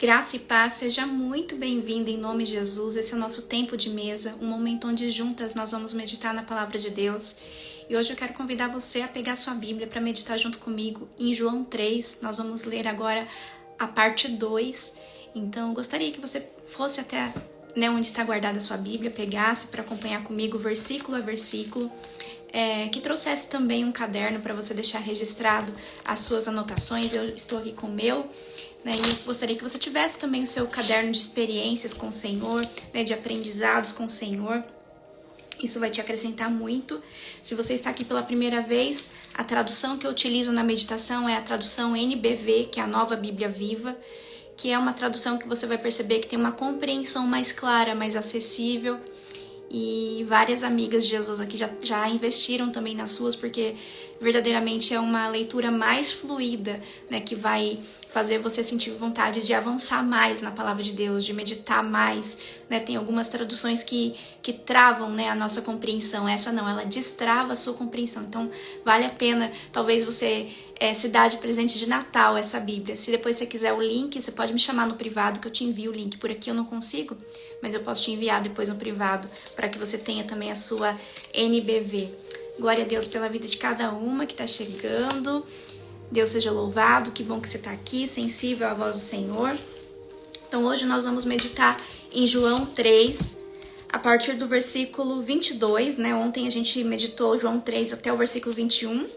Graça e paz, seja muito bem-vindo em nome de Jesus. Esse é o nosso tempo de mesa, um momento onde juntas nós vamos meditar na palavra de Deus. E hoje eu quero convidar você a pegar sua Bíblia para meditar junto comigo em João 3. Nós vamos ler agora a parte 2. Então eu gostaria que você fosse até onde está guardada a sua Bíblia, pegasse para acompanhar comigo versículo a versículo. Que trouxesse também um caderno para você deixar registrado as suas anotações. Eu estou aqui com o meu, e eu gostaria que você tivesse também o seu caderno de experiências com o Senhor, de aprendizados com o Senhor. Isso vai te acrescentar muito. Se você está aqui pela primeira vez, a tradução que eu utilizo na meditação é a tradução NBV, que é a Nova Bíblia Viva, que é uma tradução que você vai perceber que tem uma compreensão mais clara, mais acessível. E várias amigas de Jesus aqui já investiram também nas suas, porque verdadeiramente é uma leitura mais fluida, que vai fazer você sentir vontade de avançar mais na palavra de Deus, de meditar mais. Tem algumas traduções que travam a nossa compreensão. Essa não, ela destrava a sua compreensão. Então vale a pena, talvez você se dá de presente de Natal essa Bíblia. Se depois você quiser o link, você pode me chamar no privado que eu te envio o link. Por aqui eu não consigo, mas eu posso te enviar depois no privado para que você tenha também a sua NBV. Glória a Deus pela vida de cada uma que está chegando. Deus seja louvado, que bom que você está aqui, sensível à voz do Senhor. Então hoje nós vamos meditar em João 3, a partir do versículo 22, Ontem a gente meditou João 3 até o versículo 21,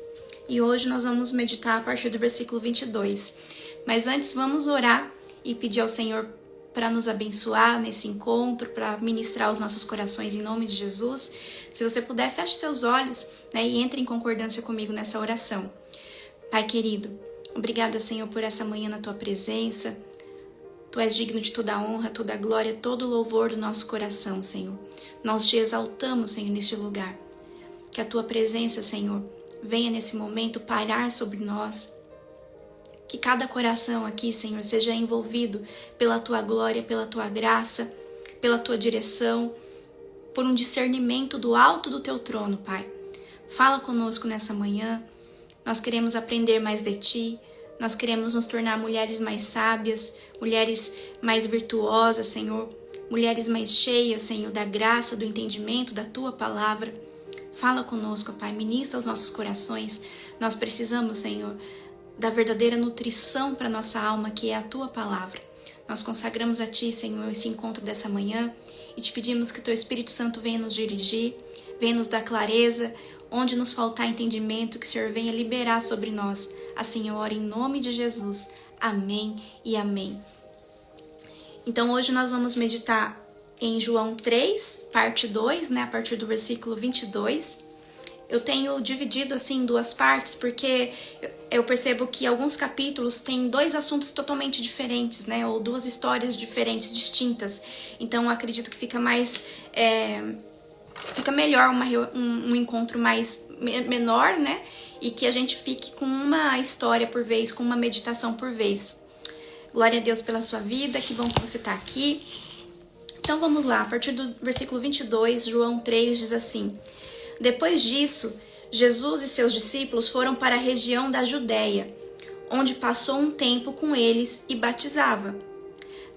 e hoje nós vamos meditar a partir do versículo 22. Mas antes vamos orar e pedir ao Senhor para nos abençoar nesse encontro, para ministrar os nossos corações em nome de Jesus. Se você puder, feche seus olhos e entre em concordância comigo nessa oração. Pai querido, obrigada, Senhor, por essa manhã na Tua presença. Tu és digno de toda a honra, toda a glória, todo o louvor do nosso coração, Senhor. Nós te exaltamos, Senhor, neste lugar. Que a Tua presença, Senhor, venha nesse momento pairar sobre nós. Que cada coração aqui, Senhor, seja envolvido pela Tua glória, pela Tua graça, pela Tua direção, por um discernimento do alto do Teu trono, Pai. Fala conosco nessa manhã. Nós queremos aprender mais de Ti, nós queremos nos tornar mulheres mais sábias, mulheres mais virtuosas, Senhor, mulheres mais cheias, Senhor, da graça, do entendimento da Tua palavra. Fala conosco, Pai, ministra os nossos corações. Nós precisamos, Senhor, da verdadeira nutrição para nossa alma, que é a Tua palavra. Nós consagramos a Ti, Senhor, esse encontro dessa manhã e te pedimos que Teu Espírito Santo venha nos dirigir, venha nos dar clareza. Onde nos faltar entendimento, que o Senhor venha liberar sobre nós. Assim eu oro em nome de Jesus. Amém e amém. Então hoje nós vamos meditar em João 3, parte 2, a partir do versículo 22. Eu tenho dividido assim em duas partes, porque eu percebo que alguns capítulos têm dois assuntos totalmente diferentes, ou duas histórias diferentes, distintas. Então eu acredito que fica mais... Fica melhor um encontro mais menor, e que a gente fique com uma história por vez, com uma meditação por vez. Glória a Deus pela sua vida, que bom que você está aqui. Então vamos lá, a partir do versículo 22, João 3 diz assim: Depois disso, Jesus e seus discípulos foram para a região da Judéia, onde passou um tempo com eles e batizava.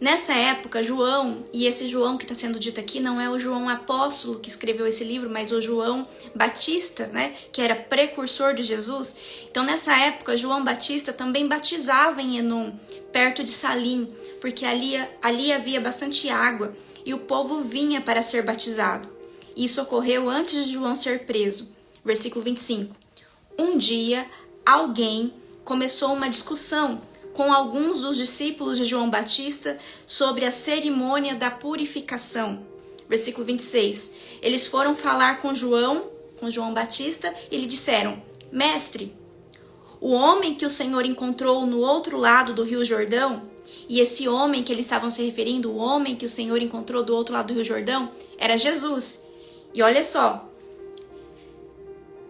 Nessa época, João, e esse João que está sendo dito aqui não é o João apóstolo que escreveu esse livro, mas o João Batista, que era precursor de Jesus. Então, nessa época, João Batista também batizava em Enom, perto de Salim, porque ali havia bastante água e o povo vinha para ser batizado. Isso ocorreu antes de João ser preso. Versículo 25. Um dia, alguém começou uma discussão com alguns dos discípulos de João Batista sobre a cerimônia da purificação. Versículo 26. Eles foram falar com João Batista, e lhe disseram: Mestre, o homem que o Senhor encontrou no outro lado do Rio Jordão, e esse homem que eles estavam se referindo, o homem que o Senhor encontrou do outro lado do Rio Jordão, era Jesus. E olha só,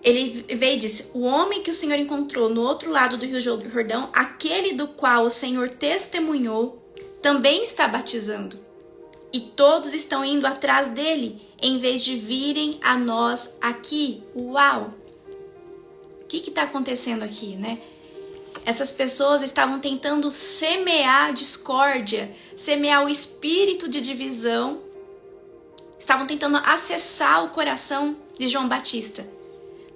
ele veio e disse: o homem que o Senhor encontrou no outro lado do Rio Jordão, aquele do qual o Senhor testemunhou, também está batizando. E todos estão indo atrás dele, em vez de virem a nós aqui. Uau! O que está acontecendo aqui, Essas pessoas estavam tentando semear discórdia, semear o espírito de divisão, estavam tentando acessar o coração de João Batista,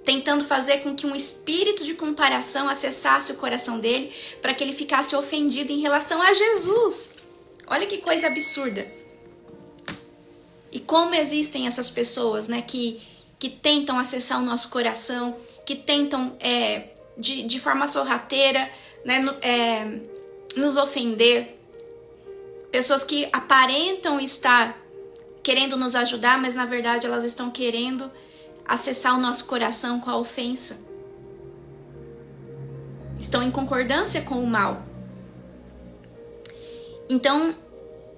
tentando fazer com que um espírito de comparação acessasse o coração dele, para que ele ficasse ofendido em relação a Jesus. Olha que coisa absurda. E como existem essas pessoas, né, que tentam acessar o nosso coração, que tentam de forma sorrateira, né, nos ofender. Pessoas que aparentam estar querendo nos ajudar, mas na verdade elas estão querendo acessar o nosso coração com a ofensa. Estão em concordância com o mal. Então,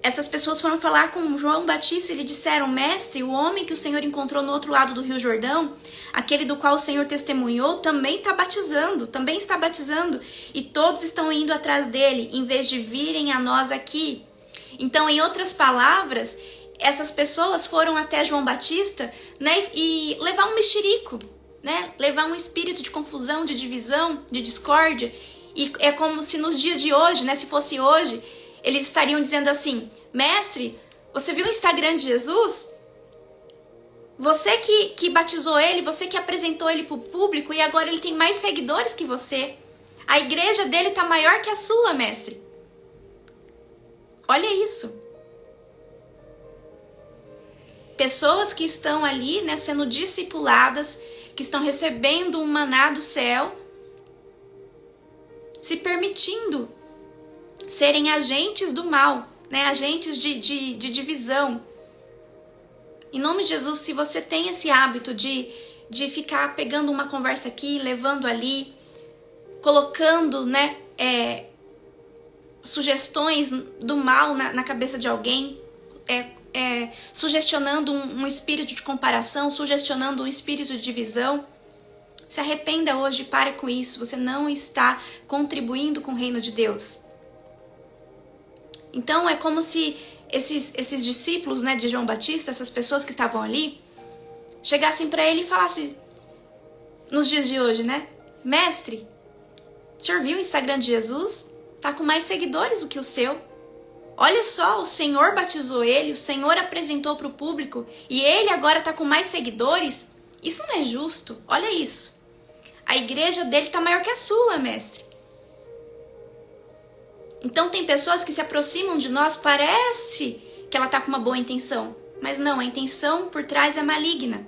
essas pessoas foram falar com João Batista e lhe disseram: Mestre, o homem que o Senhor encontrou no outro lado do Rio Jordão, aquele do qual o Senhor testemunhou, também está batizando, e todos estão indo atrás dele, em vez de virem a nós aqui. Então, em outras palavras, essas pessoas foram até João Batista, né, e levar um mexerico, né, levar um espírito de confusão, de divisão, de discórdia. E é como se nos dias de hoje, né, se fosse hoje, eles estariam dizendo assim: Mestre, você viu o Instagram de Jesus? Você que batizou ele, você que apresentou ele para o público, e agora ele tem mais seguidores que você. A igreja dele está maior que a sua, mestre. Olha isso. Pessoas que estão ali, né, sendo discipuladas, que estão recebendo um maná do céu, se permitindo serem agentes do mal, né, agentes de divisão. Em nome de Jesus, se você tem esse hábito de ficar pegando uma conversa aqui, levando ali, colocando, né, sugestões do mal na cabeça de alguém, sugestionando um espírito de comparação, sugestionando um espírito de divisão, se arrependa hoje e pare com isso. Você não está contribuindo com o reino de Deus. Então é como se esses discípulos, né, de João Batista, essas pessoas que estavam ali, chegassem para ele e falassem, nos dias de hoje, né? Mestre, o senhor viu o Instagram de Jesus? Tá com mais seguidores do que o seu. Olha só, o Senhor batizou ele, o Senhor apresentou para o público e ele agora tá com mais seguidores. Isso não é justo, olha isso. A igreja dele tá maior que a sua, mestre. Então tem pessoas que se aproximam de nós, parece que ela tá com uma boa intenção, mas não, a intenção por trás é maligna.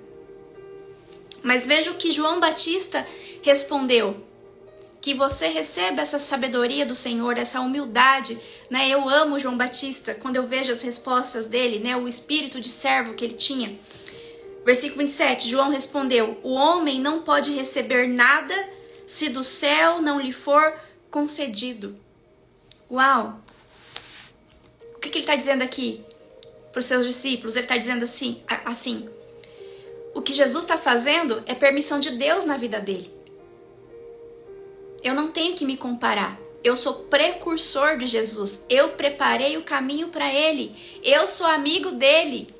Mas veja o que João Batista respondeu: que você receba essa sabedoria do Senhor, essa humildade, né? Eu amo João Batista quando eu vejo as respostas dele, né? O espírito de servo que ele tinha. Versículo 27, João respondeu: o homem não pode receber nada se do céu não lhe for concedido. Uau! O que ele está dizendo aqui para os seus discípulos? Ele está dizendo assim, o que Jesus está fazendo é permissão de Deus na vida dele. Eu não tenho que me comparar. Eu sou precursor de Jesus. Eu preparei o caminho para ele. Eu sou amigo dele.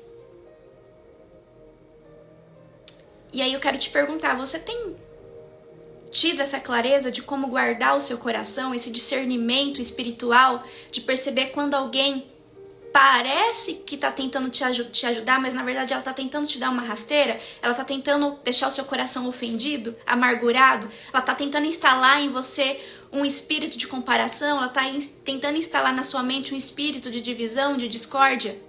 E aí eu quero te perguntar, você tem tido essa clareza de como guardar o seu coração, esse discernimento espiritual, de perceber quando alguém parece que está tentando te ajudar, mas na verdade ela está tentando te dar uma rasteira, ela está tentando deixar o seu coração ofendido, amargurado, ela está tentando instalar em você um espírito de comparação, ela está tentando instalar na sua mente um espírito de divisão, de discórdia.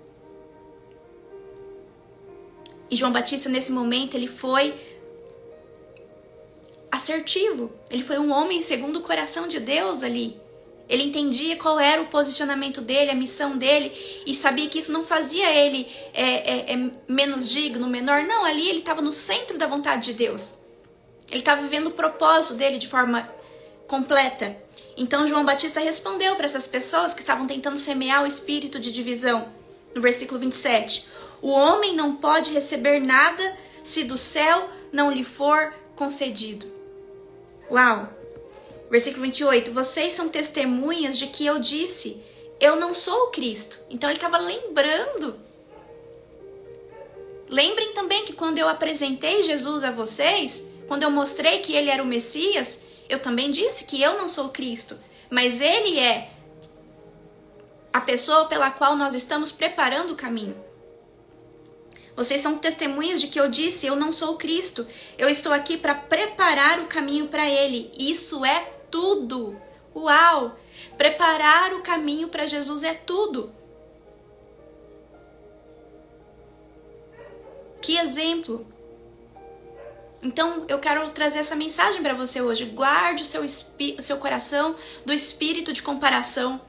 E João Batista, nesse momento, ele foi assertivo. Ele foi um homem segundo o coração de Deus ali. Ele entendia qual era o posicionamento dele, a missão dele, e sabia que isso não fazia ele menos digno, menor. Não, ali ele estava no centro da vontade de Deus. Ele estava vivendo o propósito dele de forma completa. Então João Batista respondeu para essas pessoas que estavam tentando semear o espírito de divisão. No versículo 27, o homem não pode receber nada se do céu não lhe for concedido. Uau! Versículo 28, vocês são testemunhas de que eu disse, eu não sou o Cristo. Então ele estava lembrando. Lembrem também que quando eu apresentei Jesus a vocês, quando eu mostrei que ele era o Messias, Eu também disse que eu não sou Cristo, mas ele é a pessoa pela qual nós estamos preparando o caminho. Vocês são testemunhas de que eu disse, eu não sou Cristo. Eu estou aqui para preparar o caminho para ele. Isso é tudo. Uau! Preparar o caminho para Jesus é tudo. Que exemplo! Então, eu quero trazer essa mensagem para você hoje. Guarde o seu coração do espírito de comparação.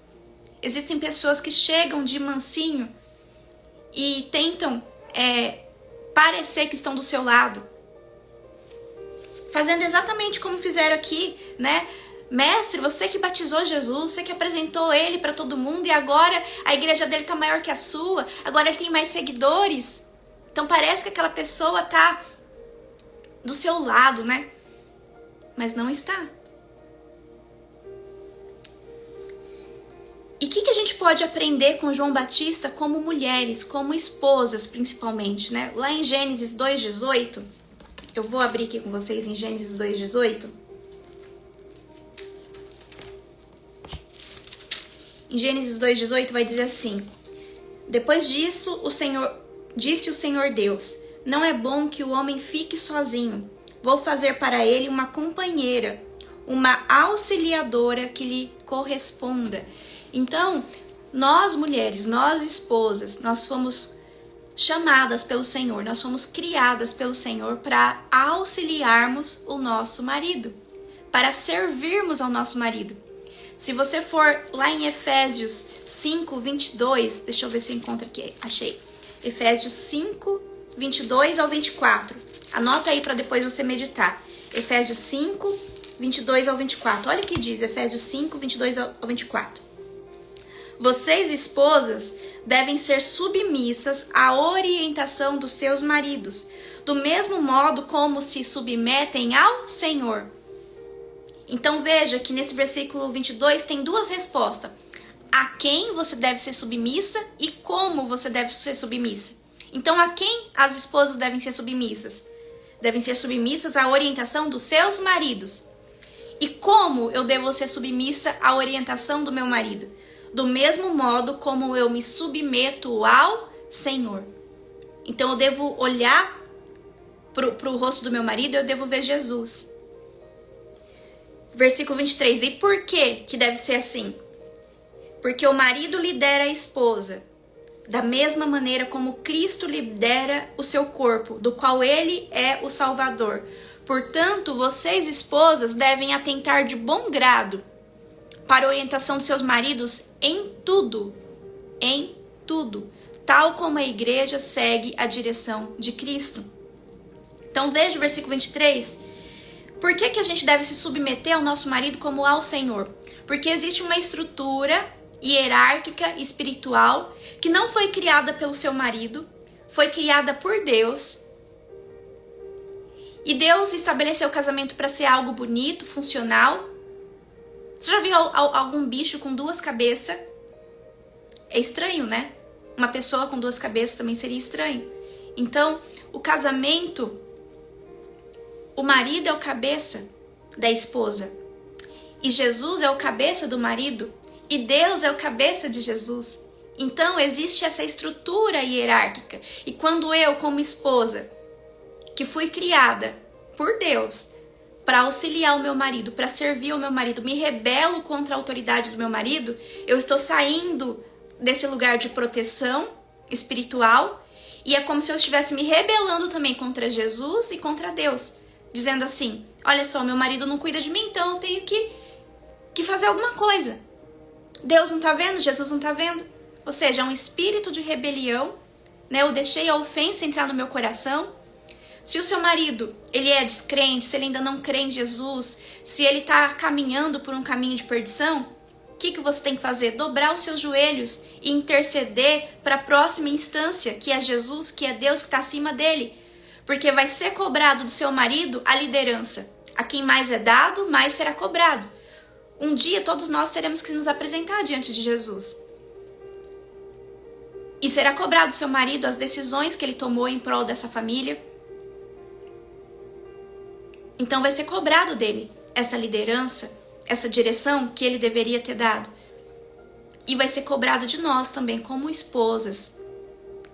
Existem pessoas que chegam de mansinho e tentam parecer que estão do seu lado. Fazendo exatamente como fizeram aqui, né? Mestre, você que batizou Jesus, você que apresentou ele para todo mundo e agora a igreja dele tá maior que a sua, agora ele tem mais seguidores. Então parece que aquela pessoa tá do seu lado, né? Mas não está. E o que a gente pode aprender com João Batista como mulheres, como esposas principalmente, né? Lá em Gênesis 2:18, eu vou abrir aqui com vocês em Gênesis 2:18. Em Gênesis 2:18 vai dizer assim: depois disso, disse o Senhor Deus, não é bom que o homem fique sozinho. Vou fazer para ele uma companheira, uma auxiliadora que lhe corresponda. Então, nós mulheres, nós esposas, nós fomos chamadas pelo Senhor, nós fomos criadas pelo Senhor para auxiliarmos o nosso marido, para servirmos ao nosso marido. Se você for lá em Efésios 5:22, deixa eu ver se eu encontro aqui, achei. Efésios 5:22 ao 24. Anota aí para depois você meditar. Efésios 5:22 ao 24. Olha o que diz Efésios 5:22 ao 24. Vocês, esposas, devem ser submissas à orientação dos seus maridos, do mesmo modo como se submetem ao Senhor. Então veja que nesse versículo 22 tem duas respostas. A quem você deve ser submissa e como você deve ser submissa. Então a quem as esposas devem ser submissas? Devem ser submissas à orientação dos seus maridos. E como eu devo ser submissa à orientação do meu marido? Do mesmo modo como eu me submeto ao Senhor. Então eu devo olhar para o rosto do meu marido e eu devo ver Jesus. Versículo 23. E por que deve ser assim? Porque o marido lidera a esposa, da mesma maneira como Cristo lidera o seu corpo, do qual ele é o Salvador. Portanto, vocês, esposas, devem atentar de bom grado para a orientação de seus maridos em tudo, tal como a igreja segue a direção de Cristo. Então veja o versículo 23. Por que a gente deve se submeter ao nosso marido como ao Senhor? Porque existe uma estrutura hierárquica espiritual que não foi criada pelo seu marido, foi criada por Deus. E Deus estabeleceu o casamento para ser algo bonito, funcional. Você já viu algum bicho com duas cabeças? É estranho, né? Uma pessoa com duas cabeças também seria estranho. Então, o casamento, o marido é o cabeça da esposa. E Jesus é o cabeça do marido. E Deus é o cabeça de Jesus. Então, existe essa estrutura hierárquica. E quando eu, como esposa, que fui criada por Deus para auxiliar o meu marido, para servir o meu marido, me rebelo contra a autoridade do meu marido, eu estou saindo desse lugar de proteção espiritual e é como se eu estivesse me rebelando também contra Jesus e contra Deus, dizendo assim, olha só, meu marido não cuida de mim, então eu tenho que fazer alguma coisa. Deus não tá vendo, Jesus não tá vendo. Ou seja, é um espírito de rebelião, né? Eu deixei a ofensa entrar no meu coração. Se o seu marido, ele é descrente, se ele ainda não crê em Jesus, se ele está caminhando por um caminho de perdição, o que você tem que fazer? Dobrar os seus joelhos e interceder para a próxima instância, que é Jesus, que é Deus que está acima dele. Porque vai ser cobrado do seu marido a liderança. A quem mais é dado, mais será cobrado. Um dia todos nós teremos que nos apresentar diante de Jesus. E será cobrado do seu marido as decisões que ele tomou em prol dessa família. Então vai ser cobrado dele. essa liderança, essa direção que ele deveria ter dado. E vai ser cobrado de nós também, como esposas.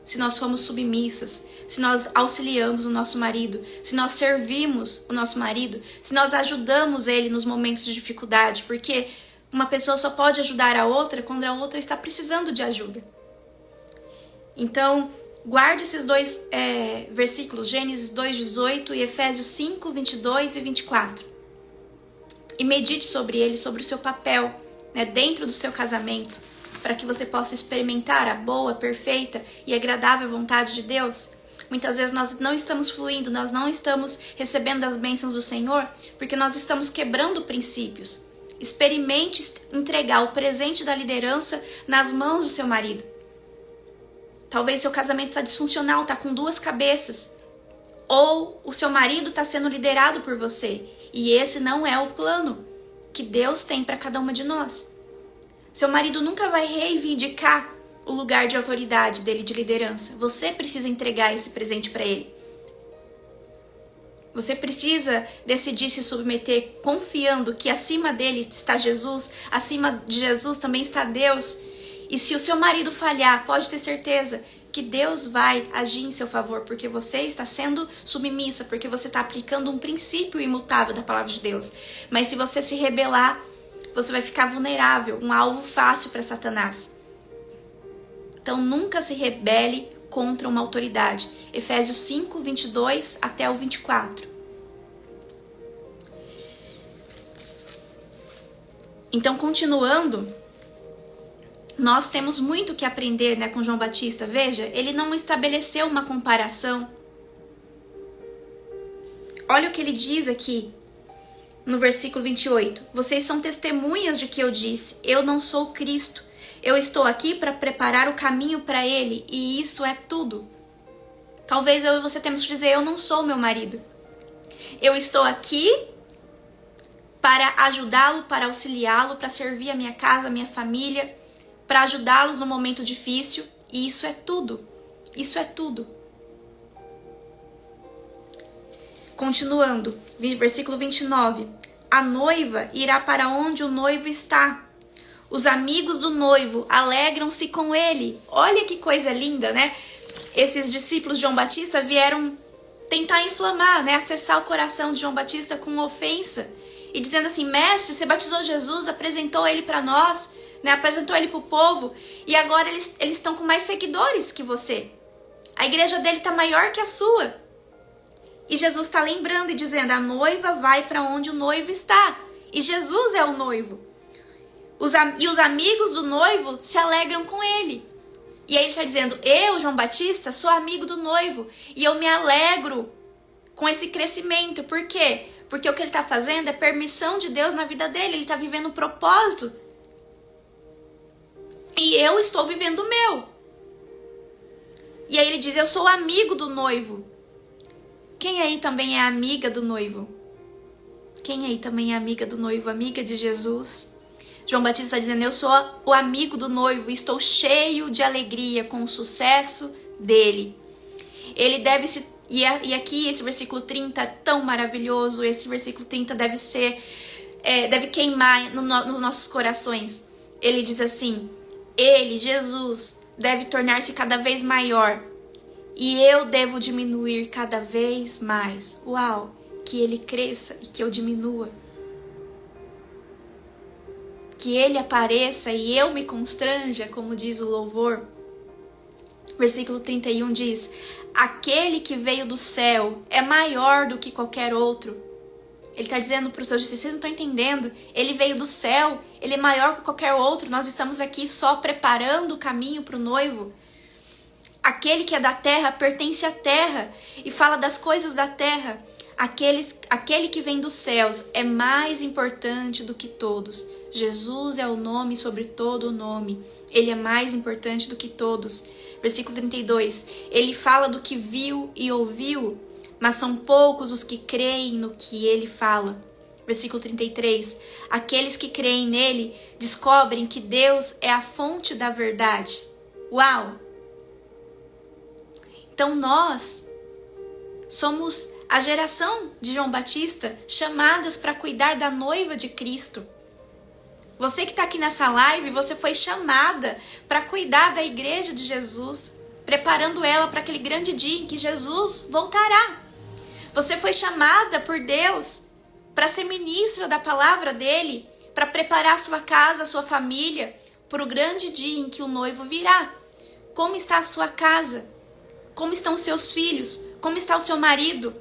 Se nós somos submissas, se nós auxiliamos o nosso marido, se nós servimos o nosso marido, se nós ajudamos ele nos momentos de dificuldade, porque uma pessoa só pode ajudar a outra quando a outra está precisando de ajuda. Então, guarde esses dois versículos, Gênesis 2:18 e Efésios 5:22 e 24. E medite sobre ele, sobre o seu papel, né, dentro do seu casamento, para que você possa experimentar a boa, perfeita e agradável vontade de Deus. Muitas vezes nós não estamos fluindo, nós não estamos recebendo as bênçãos do Senhor, porque nós estamos quebrando princípios. Experimente entregar o presente da liderança nas mãos do seu marido. Talvez seu casamento está disfuncional, está com duas cabeças. Ou o seu marido está sendo liderado por você. E esse não é o plano que Deus tem para cada uma de nós. Seu marido nunca vai reivindicar o lugar de autoridade dele, de liderança. Você precisa entregar esse presente para ele. Você precisa decidir se submeter confiando que acima dele está Jesus, acima de Jesus também está Deus. E se o seu marido falhar, pode ter certeza que Deus vai agir em seu favor, porque você está sendo submissa, porque você está aplicando um princípio imutável da palavra de Deus. Mas se você se rebelar, você vai ficar vulnerável, um alvo fácil para Satanás. Então nunca se rebele contra uma autoridade. Efésios 5:22 até o 24. Então, continuando, nós temos muito que aprender, né, com João Batista. Veja, ele não estabeleceu uma comparação. Olha o que ele diz aqui no versículo 28. Vocês são testemunhas de que eu disse, eu não sou Cristo. Eu estou aqui para preparar o caminho para ele, e isso é tudo. Talvez eu e você temos que dizer, eu não sou meu marido. Eu estou aqui para ajudá-lo, para auxiliá-lo, para servir a minha casa, a minha família, para ajudá-los no momento difícil, e isso é tudo. Isso é tudo. Continuando, versículo 29. A noiva irá para onde o noivo está. Os amigos do noivo alegram-se com ele. Olha que coisa linda, né? Esses discípulos de João Batista vieram tentar inflamar, né? Acessar o coração de João Batista com ofensa. E dizendo assim, mestre, você batizou Jesus, apresentou ele para nós, né? Apresentou ele para o povo. E agora eles estão com mais seguidores que você. A igreja dele está maior que a sua. E Jesus está lembrando e dizendo, a noiva vai para onde o noivo está. E Jesus é o noivo. E os amigos do noivo se alegram com ele. E aí ele está dizendo, eu, João Batista, sou amigo do noivo. E eu me alegro com esse crescimento. Por quê? Porque o que ele está fazendo é permissão de Deus na vida dele. Ele está vivendo um propósito. E eu estou vivendo o meu. E aí ele diz, eu sou amigo do noivo. Quem aí também é amiga do noivo? Quem aí também é amiga do noivo? Amiga de Jesus? João Batista está dizendo, eu sou o amigo do noivo, estou cheio de alegria com o sucesso dele. Ele deve se... E aqui esse versículo 30 é tão maravilhoso, esse versículo 30 deve ser... deve queimar nos nossos corações. Ele diz assim, ele, Jesus, deve tornar-se cada vez maior e eu devo diminuir cada vez mais. Uau! Que ele cresça e que eu diminua. Que ele apareça e eu me constranja, como diz o louvor. Versículo 31 diz, aquele que veio do céu é maior do que qualquer outro. Ele está dizendo para os seus discípulos, vocês não estão entendendo, ele veio do céu, ele é maior que qualquer outro, nós estamos aqui só preparando o caminho para o noivo. Aquele que é da terra pertence à terra e fala das coisas da terra. Aquele que vem dos céus é mais importante do que todos. Jesus é o nome sobre todo o nome. Ele é mais importante do que todos. Versículo 32. Ele fala do que viu e ouviu, mas são poucos os que creem no que ele fala. Versículo 33. Aqueles que creem nele descobrem que Deus é a fonte da verdade. Uau! Então nós somos A geração de João Batista, chamadas para cuidar da noiva de Cristo. Você que está aqui nessa live, você foi chamada para cuidar da igreja de Jesus, preparando ela para aquele grande dia em que Jesus voltará. Você foi chamada por Deus para ser ministra da palavra dele, para preparar a sua casa, a sua família, para o grande dia em que o noivo virá. Como está a sua casa? Como estão os seus filhos? Como está o seu marido?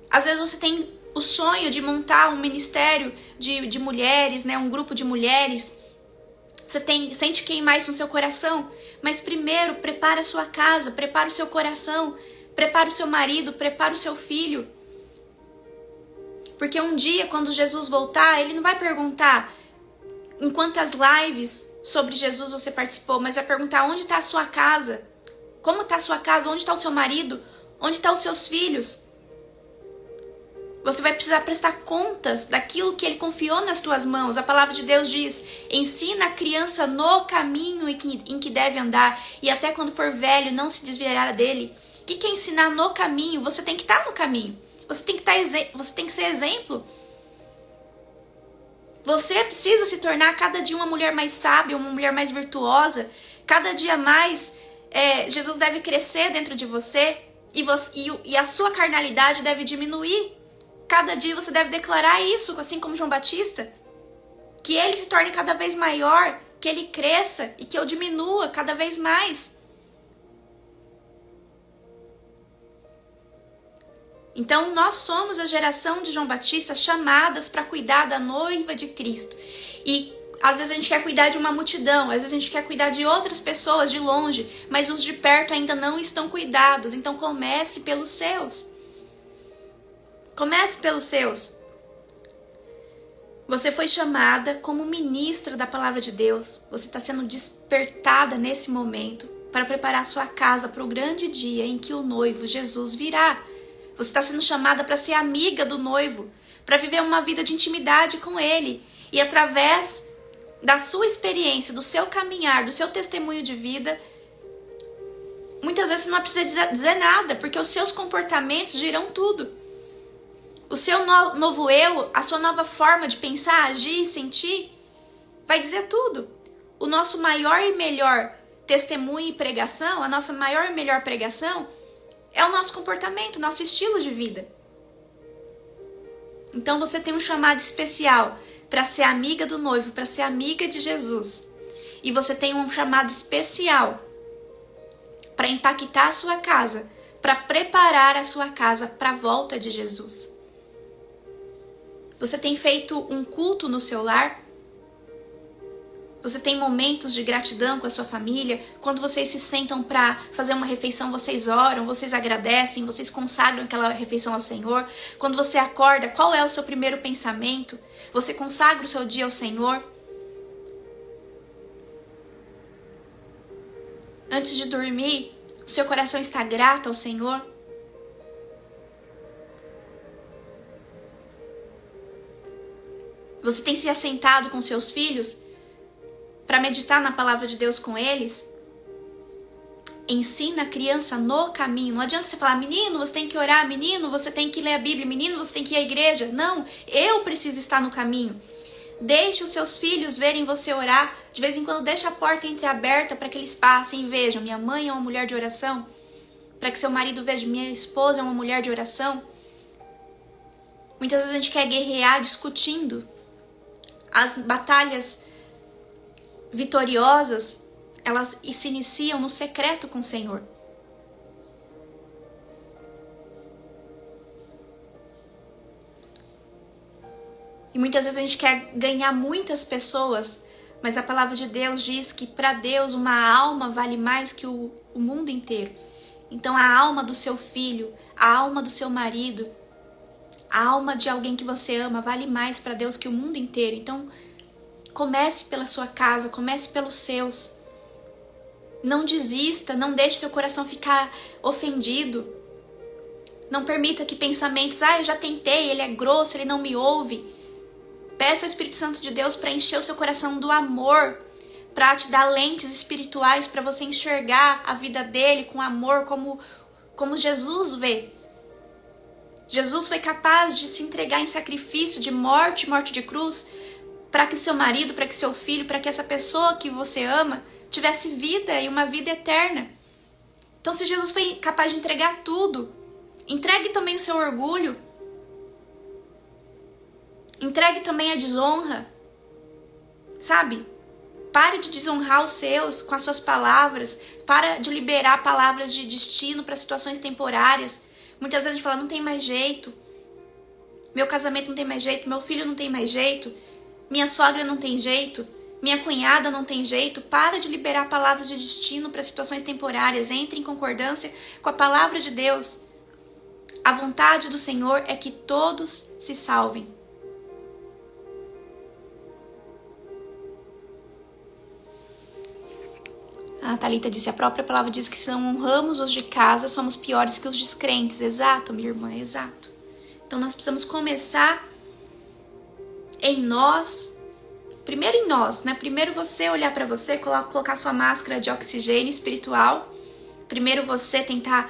Às vezes você tem o sonho de montar um ministério de mulheres, né? Um grupo de mulheres. Você sente queimar isso no seu coração. Mas primeiro, prepara a sua casa, prepara o seu coração, prepara o seu marido, prepara o seu filho. Porque um dia, quando Jesus voltar, ele não vai perguntar em quantas lives sobre Jesus você participou, mas vai perguntar onde está a sua casa, como está a sua casa, onde está o seu marido, onde estão os seus filhos. Você vai precisar prestar contas daquilo que ele confiou nas tuas mãos. A palavra de Deus diz: ensina a criança no caminho em que deve andar, e até quando for velho não se desviará dele. O que é ensinar no caminho? Você tem que estar no caminho. Você tem que ser exemplo. Você precisa se tornar cada dia uma mulher mais sábia, uma mulher mais virtuosa. Cada dia mais Jesus deve crescer dentro de você e a sua carnalidade deve diminuir. Cada dia você deve declarar isso, assim como João Batista. Que ele se torne cada vez maior, que ele cresça e que eu diminua cada vez mais. Então, nós somos a geração de João Batista chamadas para cuidar da noiva de Cristo. E às vezes a gente quer cuidar de uma multidão, às vezes a gente quer cuidar de outras pessoas de longe, mas os de perto ainda não estão cuidados. Então, comece pelos seus. Comece pelos seus. Você foi chamada como ministra da palavra de Deus. Você está sendo despertada nesse momento para preparar sua casa para o grande dia em que o noivo Jesus virá. Você está sendo chamada para ser amiga do noivo, para viver uma vida de intimidade com ele. E através da sua experiência, do seu caminhar, do seu testemunho de vida, muitas vezes você não precisa dizer nada, porque os seus comportamentos dirão tudo. O seu novo eu, a sua nova forma de pensar, agir e sentir, vai dizer tudo. O nosso maior e melhor testemunho e pregação, a nossa maior e melhor pregação, é o nosso comportamento, o nosso estilo de vida. Então você tem um chamado especial para ser amiga do noivo, para ser amiga de Jesus. E você tem um chamado especial para impactar a sua casa, para preparar a sua casa para a volta de Jesus. Você tem feito um culto no seu lar? Você tem momentos de gratidão com a sua família? Quando vocês se sentam para fazer uma refeição, vocês oram, vocês agradecem, vocês consagram aquela refeição ao Senhor? Quando você acorda, qual é o seu primeiro pensamento? Você consagra o seu dia ao Senhor? Antes de dormir, o seu coração está grato ao Senhor? Você tem se assentado com seus filhos para meditar na palavra de Deus com eles? Ensina a criança no caminho. Não adianta você falar: menino, você tem que orar, menino, você tem que ler a Bíblia, menino, você tem que ir à igreja. Não, eu preciso estar no caminho. Deixe os seus filhos verem você orar. De vez em quando deixa a porta entreaberta para que eles passem e vejam: minha mãe é uma mulher de oração. Para que seu marido veja: minha esposa é uma mulher de oração. Muitas vezes a gente quer guerrear discutindo. As batalhas vitoriosas, elas se iniciam no secreto com o Senhor. E muitas vezes a gente quer ganhar muitas pessoas, mas a palavra de Deus diz que para Deus uma alma vale mais que o mundo inteiro. Então a alma do seu filho, a alma do seu marido, a alma de alguém que você ama vale mais para Deus que o mundo inteiro. Então, comece pela sua casa, comece pelos seus. Não desista, não deixe seu coração ficar ofendido. Não permita que pensamentos: eu já tentei, ele é grosso, ele não me ouve. Peça ao Espírito Santo de Deus para encher o seu coração do amor, para te dar lentes espirituais para você enxergar a vida dele com amor, como Jesus vê. Jesus foi capaz de se entregar em sacrifício, de morte, morte de cruz, para que seu marido, para que seu filho, para que essa pessoa que você ama tivesse vida e uma vida eterna. Então, se Jesus foi capaz de entregar tudo, entregue também o seu orgulho. Entregue também a desonra. Sabe? Pare de desonrar os seus com as suas palavras. Para de liberar palavras de destino para situações temporárias. Muitas vezes a gente fala, não tem mais jeito. Meu casamento não tem mais jeito. Meu filho não tem mais jeito. Minha sogra não tem jeito. Minha cunhada não tem jeito. Para de liberar palavras de destino para situações temporárias. Entre em concordância com a palavra de Deus. A vontade do Senhor é que todos se salvem. A Thalita disse, a própria palavra diz que se não honramos os de casa, somos piores que os descrentes. Exato, minha irmã, exato. Então nós precisamos começar em nós, primeiro em nós, né? Primeiro você olhar para você, colocar sua máscara de oxigênio espiritual. Primeiro você tentar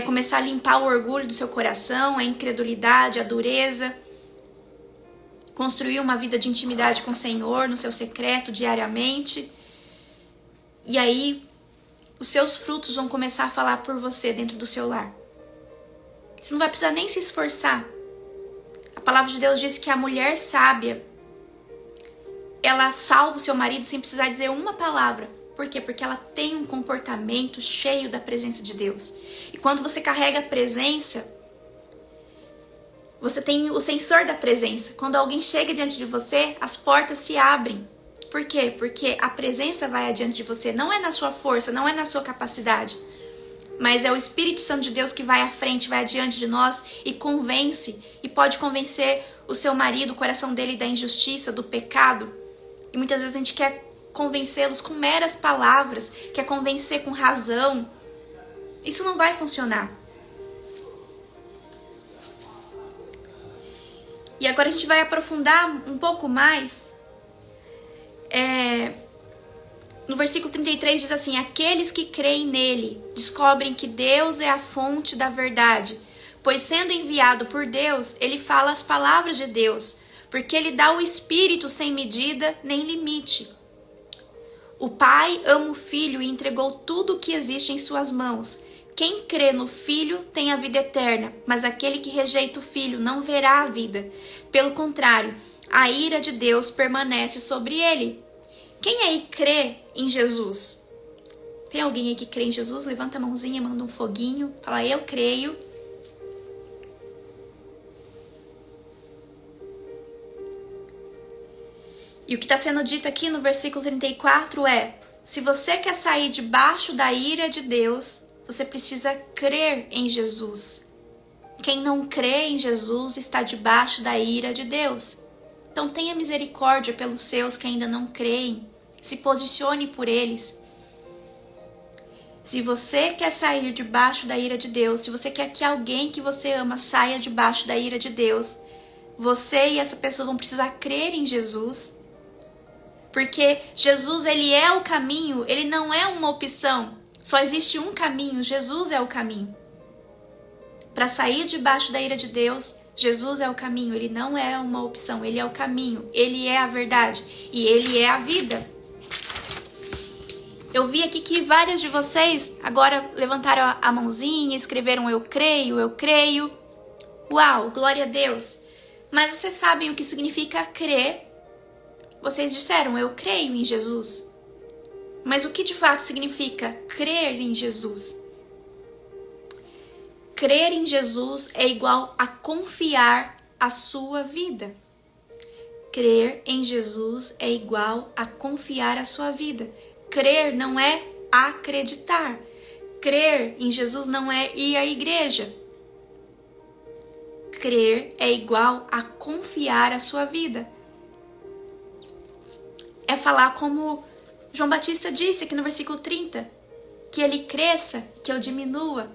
começar a limpar o orgulho do seu coração, a incredulidade, a dureza. Construir uma vida de intimidade com o Senhor, no seu secreto, diariamente. E aí, os seus frutos vão começar a falar por você dentro do seu lar. Você não vai precisar nem se esforçar. A palavra de Deus diz que a mulher sábia, ela salva o seu marido sem precisar dizer uma palavra. Por quê? Porque ela tem um comportamento cheio da presença de Deus. E quando você carrega a presença, você tem o sensor da presença. Quando alguém chega diante de você, as portas se abrem. Por quê? Porque a presença vai adiante de você. Não é na sua força, não é na sua capacidade. Mas é o Espírito Santo de Deus que vai à frente, vai adiante de nós e convence. E pode convencer o seu marido, o coração dele da injustiça, do pecado. E muitas vezes a gente quer convencê-los com meras palavras, quer convencer com razão. Isso não vai funcionar. E agora a gente vai aprofundar um pouco mais. No versículo 33 diz assim, aqueles que creem nele descobrem que Deus é a fonte da verdade, pois sendo enviado por Deus, ele fala as palavras de Deus, porque ele dá o Espírito sem medida nem limite. O Pai ama o Filho e entregou tudo o que existe em suas mãos. Quem crê no Filho tem a vida eterna, mas aquele que rejeita o Filho não verá a vida. Pelo contrário, a ira de Deus permanece sobre ele. Quem aí crê em Jesus? Tem alguém aí que crê em Jesus? Levanta a mãozinha, manda um foguinho. Fala, eu creio. E o que está sendo dito aqui no versículo 34 é, se você quer sair debaixo da ira de Deus, você precisa crer em Jesus. Quem não crê em Jesus está debaixo da ira de Deus. Então tenha misericórdia pelos seus que ainda não creem. Se posicione por eles. Se você quer sair debaixo da ira de Deus, se você quer que alguém que você ama saia debaixo da ira de Deus, você e essa pessoa vão precisar crer em Jesus. Porque Jesus, ele é o caminho, ele não é uma opção. Só existe um caminho, Jesus é o caminho. Para sair debaixo da ira de Deus, Jesus é o caminho, ele não é uma opção, ele é o caminho, ele é a verdade e ele é a vida. Eu vi aqui que vários de vocês agora levantaram a mãozinha, escreveram eu creio, eu creio. Uau, glória a Deus. Mas vocês sabem o que significa crer? Vocês disseram eu creio em Jesus. Mas o que de fato significa crer em Jesus? Crer em Jesus é igual a confiar a sua vida. Crer em Jesus é igual a confiar a sua vida. Crer não é acreditar. Crer em Jesus não é ir à igreja. Crer é igual a confiar a sua vida. É falar como João Batista disse aqui no versículo 30, que ele cresça, que eu diminua.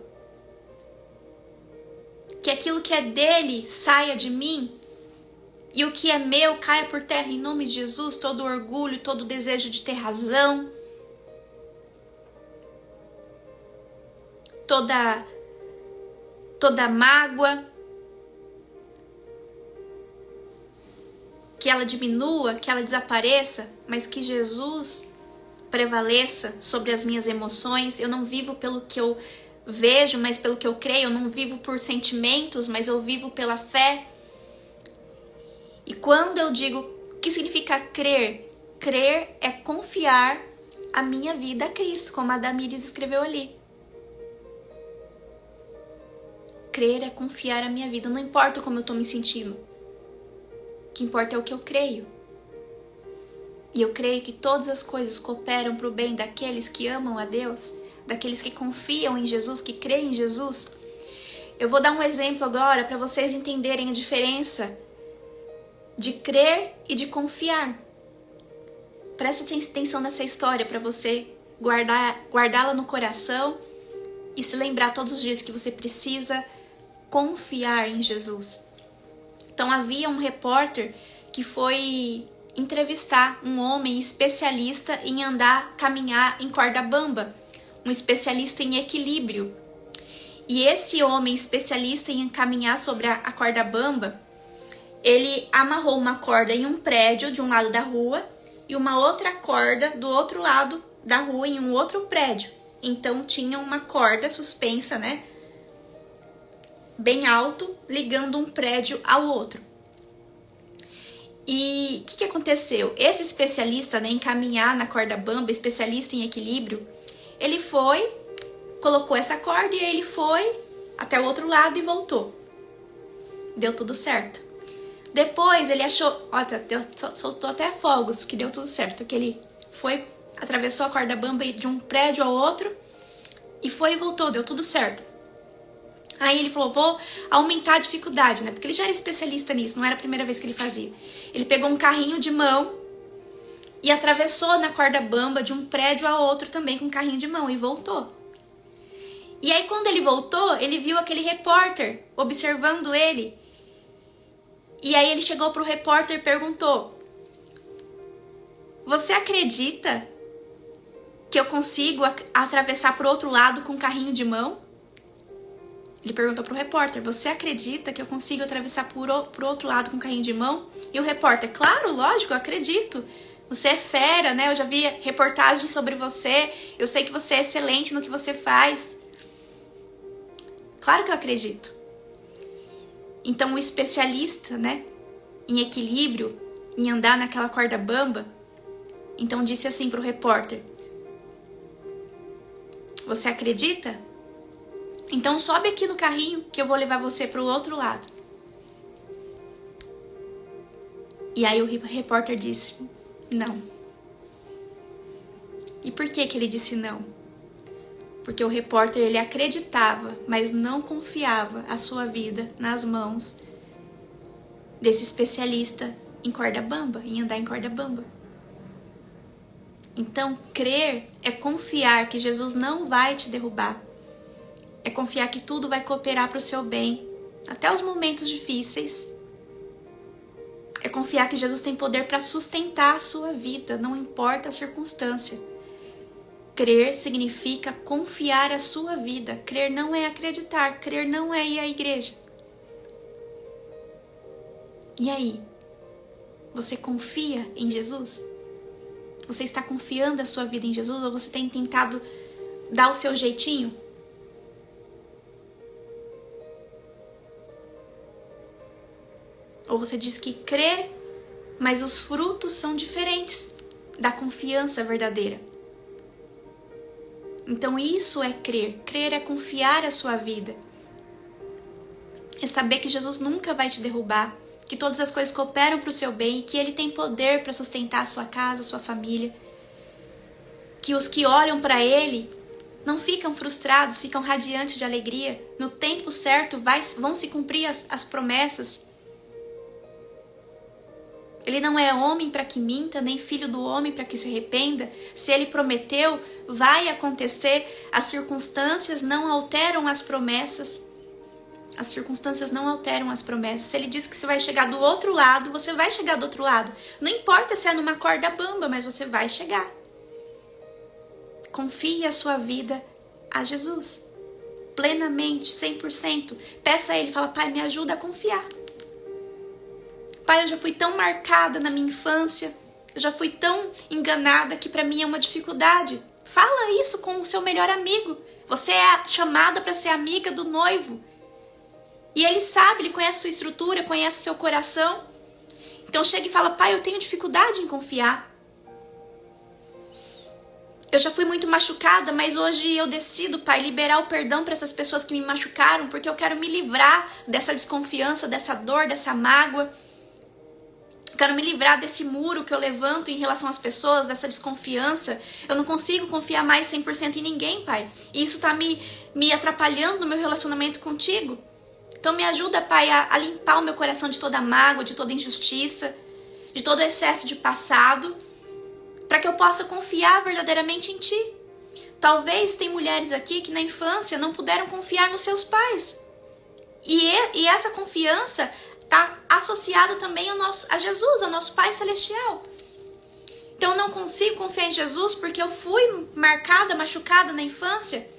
Que aquilo que é dele saia de mim e o que é meu caia por terra em nome de Jesus, todo o orgulho, todo o desejo de ter razão, toda mágoa, que ela diminua, que ela desapareça, mas que Jesus prevaleça sobre as minhas emoções. Eu não vivo pelo que eu vejo, mas pelo que eu creio. Eu não vivo por sentimentos, mas eu vivo pela fé. E quando eu digo o que significa crer, crer é confiar a minha vida a Cristo, como a Damires escreveu ali. Crer é confiar a minha vida, não importa como eu estou me sentindo. O que importa é o que eu creio. E eu creio que todas as coisas cooperam para o bem daqueles que amam a Deus, daqueles que confiam em Jesus, que creem em Jesus. Eu vou dar um exemplo agora para vocês entenderem a diferença de crer e de confiar. Preste atenção nessa história para você guardá-la no coração e se lembrar todos os dias que você precisa confiar em Jesus. Então havia um repórter que foi entrevistar um homem especialista em caminhar em corda bamba, um especialista em equilíbrio. E esse homem especialista em caminhar sobre a corda bamba, ele amarrou uma corda em um prédio de um lado da rua e uma outra corda do outro lado da rua em um outro prédio. Então tinha uma corda suspensa, né, bem alto, ligando um prédio ao outro. E o que aconteceu? Esse especialista, né, em caminhar na corda bamba, especialista em equilíbrio, ele colocou essa corda e ele foi até o outro lado e voltou. Deu tudo certo. Depois ele achou, soltou até fogos, que deu tudo certo, que ele atravessou a corda bamba de um prédio ao outro e foi e voltou, deu tudo certo. Aí ele falou, vou aumentar a dificuldade, né? Porque ele já era especialista nisso, não era a primeira vez que ele fazia. Ele pegou um carrinho de mão e atravessou na corda bamba de um prédio a outro também com um carrinho de mão e voltou. E aí quando ele voltou, ele viu aquele repórter observando ele. E aí ele chegou pro repórter e perguntou, você acredita que eu consigo atravessar pro outro lado com um carrinho de mão? Ele perguntou pro repórter, você acredita que eu consigo atravessar pro outro lado com um carrinho de mão? E o repórter, claro, lógico, eu acredito. Você é fera, né? Eu já vi reportagens sobre você. Eu sei que você é excelente no que você faz. Claro que eu acredito. Então o especialista, né, em equilíbrio, em andar naquela corda bamba, então disse assim pro repórter, você acredita? Então sobe aqui no carrinho que eu vou levar você para o outro lado. E aí o repórter disse, não. E por que ele disse não? Porque o repórter ele acreditava, mas não confiava a sua vida nas mãos desse especialista em corda bamba, em andar em corda bamba. Então, crer é confiar que Jesus não vai te derrubar. É confiar que tudo vai cooperar para o seu bem, até os momentos difíceis. É confiar que Jesus tem poder para sustentar a sua vida, não importa a circunstância. Crer significa confiar a sua vida. Crer não é acreditar, crer não é ir à igreja. E aí? Você confia em Jesus? Você está confiando a sua vida em Jesus ou você tem tentado dar o seu jeitinho? Ou você diz que crê, mas os frutos são diferentes da confiança verdadeira. Então isso é crer. Crer é confiar a sua vida. É saber que Jesus nunca vai te derrubar, que todas as coisas cooperam para o seu bem e que Ele tem poder para sustentar a sua casa, a sua família. Que os que olham para Ele não ficam frustrados, ficam radiantes de alegria. No tempo certo vão se cumprir as promessas. Ele não é homem para que minta, nem filho do homem para que se arrependa. Se Ele prometeu, vai acontecer. As circunstâncias não alteram as promessas. As circunstâncias não alteram as promessas. Se Ele diz que você vai chegar do outro lado, você vai chegar do outro lado. Não importa se é numa corda bamba, mas você vai chegar. Confie a sua vida a Jesus. Plenamente, 100%. Peça a Ele, fala, Pai, me ajuda a confiar. Pai, eu já fui tão marcada na minha infância, eu já fui tão enganada que para mim é uma dificuldade. Fala isso com o seu melhor amigo. Você é chamada para ser amiga do noivo. E ele sabe, ele conhece a sua estrutura, conhece o seu coração. Então chega e fala, pai, eu tenho dificuldade em confiar. Eu já fui muito machucada, mas hoje eu decido, pai, liberar o perdão para essas pessoas que me machucaram, porque eu quero me livrar dessa desconfiança, dessa dor, dessa mágoa. Eu quero me livrar desse muro que eu levanto em relação às pessoas, dessa desconfiança. Eu não consigo confiar mais 100% em ninguém, pai. E isso tá me atrapalhando no meu relacionamento contigo. Então me ajuda, pai, a limpar o meu coração de toda mágoa, de toda injustiça, de todo excesso de passado, para que eu possa confiar verdadeiramente em ti. Talvez tem mulheres aqui que na infância não puderam confiar nos seus pais. E essa confiança está associada também a Jesus, ao nosso Pai Celestial. Então eu não consigo confiar em Jesus porque eu fui marcada, machucada na infância.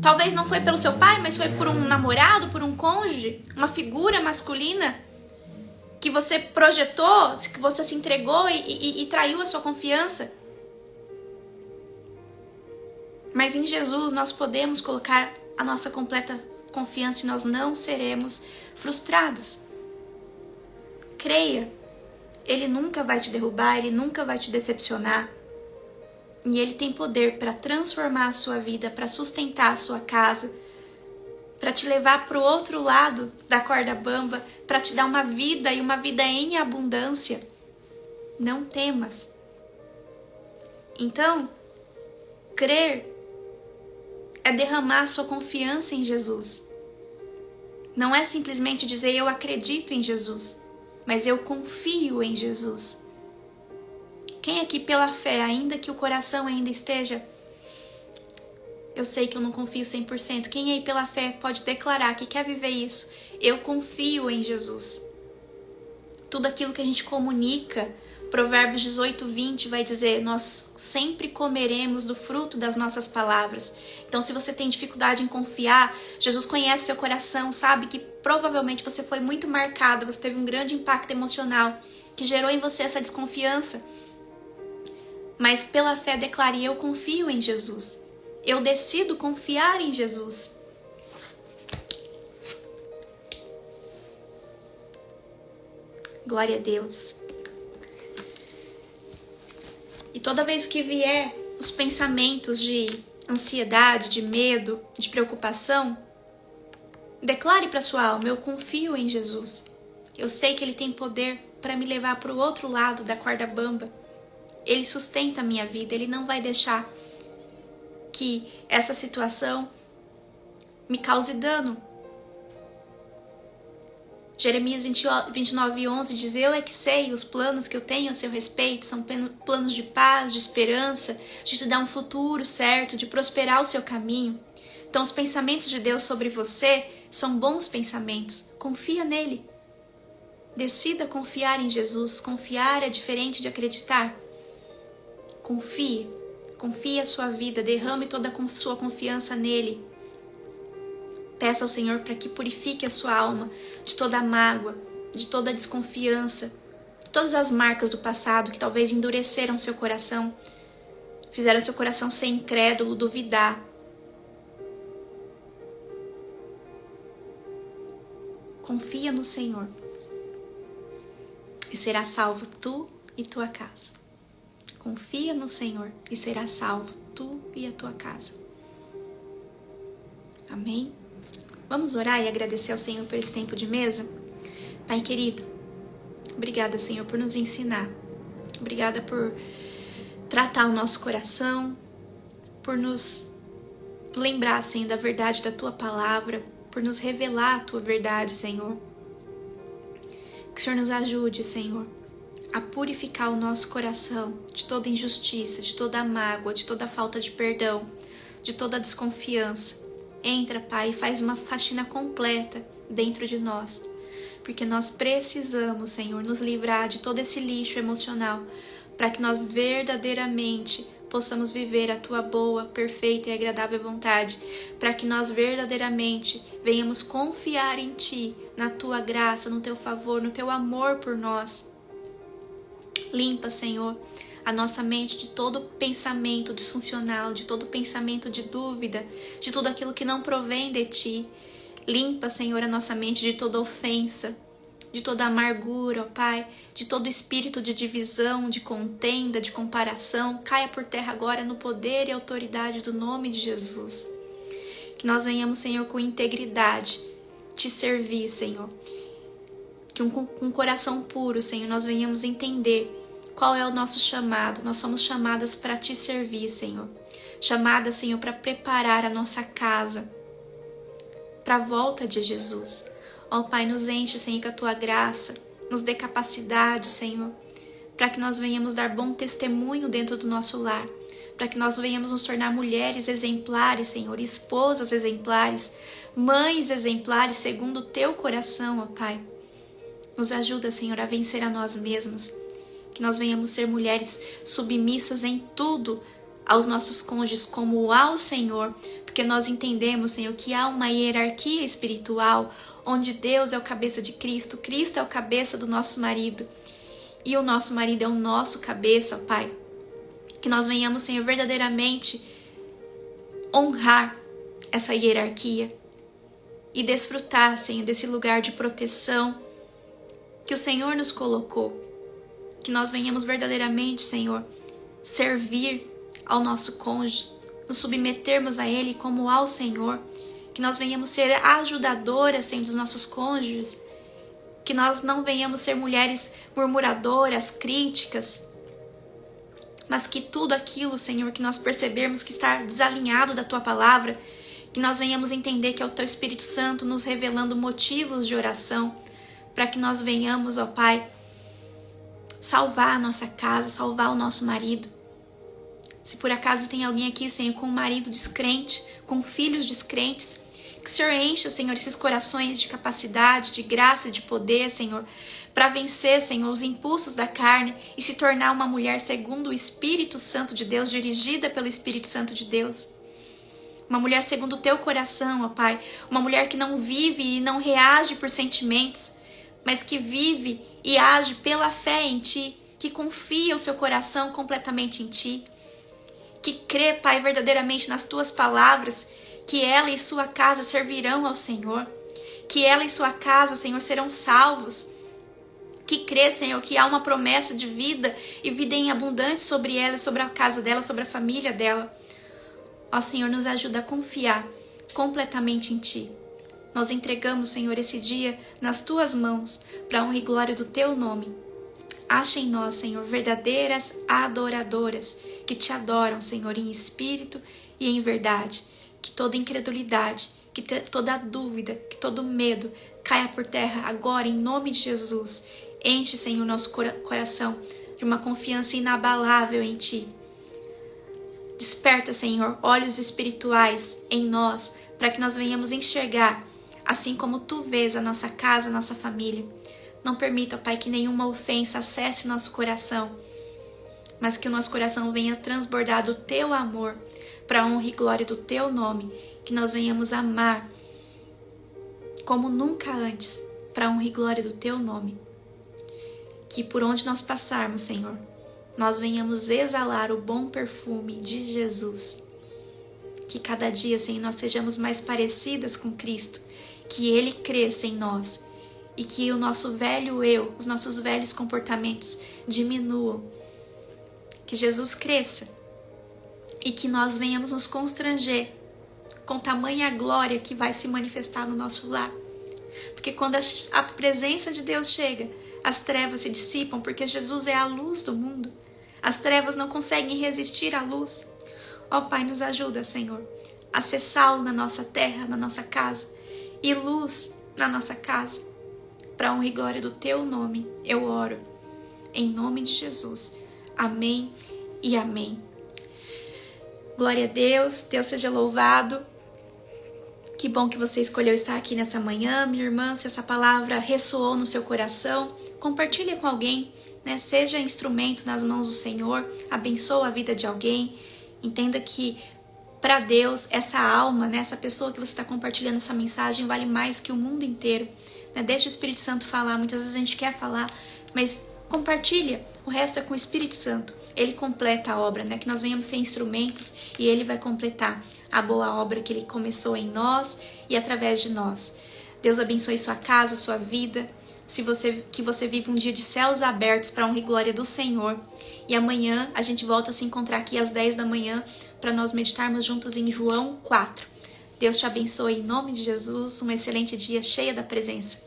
Talvez não foi pelo seu pai, mas foi por um namorado, por um cônjuge, uma figura masculina que você projetou, que você se entregou e traiu a sua confiança. Mas em Jesus nós podemos colocar a nossa completa confiança e nós não seremos frustrados. Creia, Ele nunca vai te derrubar, Ele nunca vai te decepcionar. E Ele tem poder para transformar a sua vida, para sustentar a sua casa, para te levar para o outro lado da corda bamba, para te dar uma vida e uma vida em abundância. Não temas. Então, crer é derramar sua confiança em Jesus. Não é simplesmente dizer eu acredito em Jesus, mas eu confio em Jesus. Quem aqui pela fé, ainda que o coração ainda esteja, eu sei que eu não confio 100%. Quem aí pela fé pode declarar que quer viver isso? Eu confio em Jesus. Tudo aquilo que a gente comunica, Provérbios 18, 20 vai dizer, nós sempre comeremos do fruto das nossas palavras. Então se você tem dificuldade em confiar, Jesus conhece seu coração, sabe que provavelmente você foi muito marcada, você teve um grande impacto emocional que gerou em você essa desconfiança. Mas pela fé declare, eu confio em Jesus. Eu decido confiar em Jesus. Glória a Deus. E toda vez que vier os pensamentos de ansiedade, de medo, de preocupação, declare para sua alma, eu confio em Jesus. Eu sei que Ele tem poder para me levar para o outro lado da corda bamba. Ele sustenta a minha vida, Ele não vai deixar que essa situação me cause dano. Jeremias 29:11 diz, eu é que sei os planos que eu tenho a seu respeito, são planos de paz, de esperança, de te dar um futuro certo, de prosperar o seu caminho. Então os pensamentos de Deus sobre você são bons pensamentos, confia nele. Decida confiar em Jesus, confiar é diferente de acreditar. Confie a sua vida, derrame toda a sua confiança nele. Peça ao Senhor para que purifique a sua alma de toda a mágoa, de toda a desconfiança, de todas as marcas do passado que talvez endureceram seu coração, fizeram seu coração ser incrédulo, duvidar. Confia no Senhor e será salvo tu e tua casa. Confia no Senhor e será salvo tu e a tua casa. Amém? Vamos orar e agradecer ao Senhor por esse tempo de mesa? Pai querido, obrigada, Senhor, por nos ensinar. Obrigada por tratar o nosso coração, por nos lembrar, Senhor, da verdade da Tua palavra, por nos revelar a Tua verdade, Senhor. Que o Senhor nos ajude, Senhor, a purificar o nosso coração de toda injustiça, de toda mágoa, de toda falta de perdão, de toda desconfiança. Entra, Pai, e faz uma faxina completa dentro de nós, porque nós precisamos, Senhor, nos livrar de todo esse lixo emocional, para que nós verdadeiramente possamos viver a Tua boa, perfeita e agradável vontade, para que nós verdadeiramente venhamos confiar em Ti, na Tua graça, no Teu favor, no Teu amor por nós. Limpa, Senhor, a nossa mente de todo pensamento disfuncional, de todo pensamento de dúvida, de tudo aquilo que não provém de Ti. Limpa, Senhor, a nossa mente de toda ofensa, de toda amargura, ó Pai, de todo espírito de divisão, de contenda, de comparação. Caia por terra agora no poder e autoridade do nome de Jesus. Que nós venhamos, Senhor, com integridade, Te servir, Senhor. Que com um coração puro, Senhor, nós venhamos entender qual é o nosso chamado. Nós somos chamadas para Te servir, Senhor. Chamadas, Senhor, para preparar a nossa casa para a volta de Jesus. Ó Pai, nos enche, Senhor, com a Tua graça, nos dê capacidade, Senhor, para que nós venhamos dar bom testemunho dentro do nosso lar, para que nós venhamos nos tornar mulheres exemplares, Senhor, esposas exemplares, mães exemplares segundo o Teu coração, ó Pai. Nos ajuda, Senhor, a vencer a nós mesmas, que nós venhamos ser mulheres submissas em tudo aos nossos cônjuges como ao Senhor, porque nós entendemos, Senhor, que há uma hierarquia espiritual, onde Deus é o cabeça de Cristo, Cristo é o cabeça do nosso marido, e o nosso marido é o nosso cabeça, ó Pai. Que nós venhamos, Senhor, verdadeiramente honrar essa hierarquia e desfrutar, Senhor, desse lugar de proteção que o Senhor nos colocou. Que nós venhamos verdadeiramente, Senhor, servir ao nosso cônjuge, nos submetermos a Ele como ao Senhor, que nós venhamos ser ajudadoras, Senhor, dos nossos cônjuges, que nós não venhamos ser mulheres murmuradoras, críticas, mas que tudo aquilo, Senhor, que nós percebermos que está desalinhado da Tua palavra, que nós venhamos entender que é o Teu Espírito Santo nos revelando motivos de oração, para que nós venhamos, ó Pai, salvar a nossa casa, salvar o nosso marido. Se por acaso tem alguém aqui, Senhor, com um marido descrente, com filhos descrentes, que o Senhor encha, Senhor, esses corações de capacidade, de graça e de poder, Senhor, para vencer, Senhor, os impulsos da carne e se tornar uma mulher segundo o Espírito Santo de Deus, dirigida pelo Espírito Santo de Deus. Uma mulher segundo o Teu coração, ó Pai. Uma mulher que não vive e não reage por sentimentos, mas que vive e age pela fé em Ti, que confia o seu coração completamente em Ti, que crê, Pai, verdadeiramente nas Tuas palavras, que ela e sua casa servirão ao Senhor, que ela e sua casa, Senhor, serão salvos, que crê, Senhor, que há uma promessa de vida e vida em abundante sobre ela, sobre a casa dela, sobre a família dela. Ó Senhor, nos ajuda a confiar completamente em Ti. Nós entregamos, Senhor, esse dia nas Tuas mãos, para a honra e glória do Teu nome. Acha em nós, Senhor, verdadeiras adoradoras, que Te adoram, Senhor, em espírito e em verdade. Que toda incredulidade, que toda dúvida, que todo medo caia por terra agora, em nome de Jesus. Enche, Senhor, nosso coração de uma confiança inabalável em Ti. Desperta, Senhor, olhos espirituais em nós, para que nós venhamos enxergar, assim como Tu vês a nossa casa, a nossa família. Não permita, Pai, que nenhuma ofensa acesse nosso coração, mas que o nosso coração venha transbordar do Teu amor, para a honra e glória do Teu nome, que nós venhamos amar como nunca antes, para a honra e glória do Teu nome. Que por onde nós passarmos, Senhor, nós venhamos exalar o bom perfume de Jesus. Que cada dia, Senhor, nós sejamos mais parecidas com Cristo, que Ele cresça em nós e que o nosso velho eu, os nossos velhos comportamentos diminuam. Que Jesus cresça e que nós venhamos nos constranger com tamanha glória que vai se manifestar no nosso lar. Porque quando a presença de Deus chega, as trevas se dissipam, porque Jesus é a luz do mundo. As trevas não conseguem resistir à luz. Ó Pai, nos ajuda, Senhor, a ser sal na nossa terra, na nossa casa, e luz na nossa casa. Para a honra e glória do Teu nome, eu oro. Em nome de Jesus. Amém e amém. Glória a Deus, Deus seja louvado. Que bom que você escolheu estar aqui nessa manhã, minha irmã. Se essa palavra ressoou no seu coração, compartilhe com alguém, né? Seja instrumento nas mãos do Senhor, abençoa a vida de alguém, Entenda que para Deus, essa alma, né, essa pessoa que você está compartilhando essa mensagem vale mais que o mundo inteiro. Né? Deixa o Espírito Santo falar. Muitas vezes a gente quer falar, mas compartilha. O resto é com o Espírito Santo. Ele completa a obra, né? Que nós venhamos ser instrumentos e Ele vai completar a boa obra que Ele começou em nós e através de nós. Deus abençoe sua casa, sua vida. Que você viva um dia de céus abertos para a honra e glória do Senhor. E amanhã a gente volta a se encontrar aqui às 10 da manhã para nós meditarmos juntos em João 4. Deus te abençoe em nome de Jesus. Um excelente dia cheio da presença.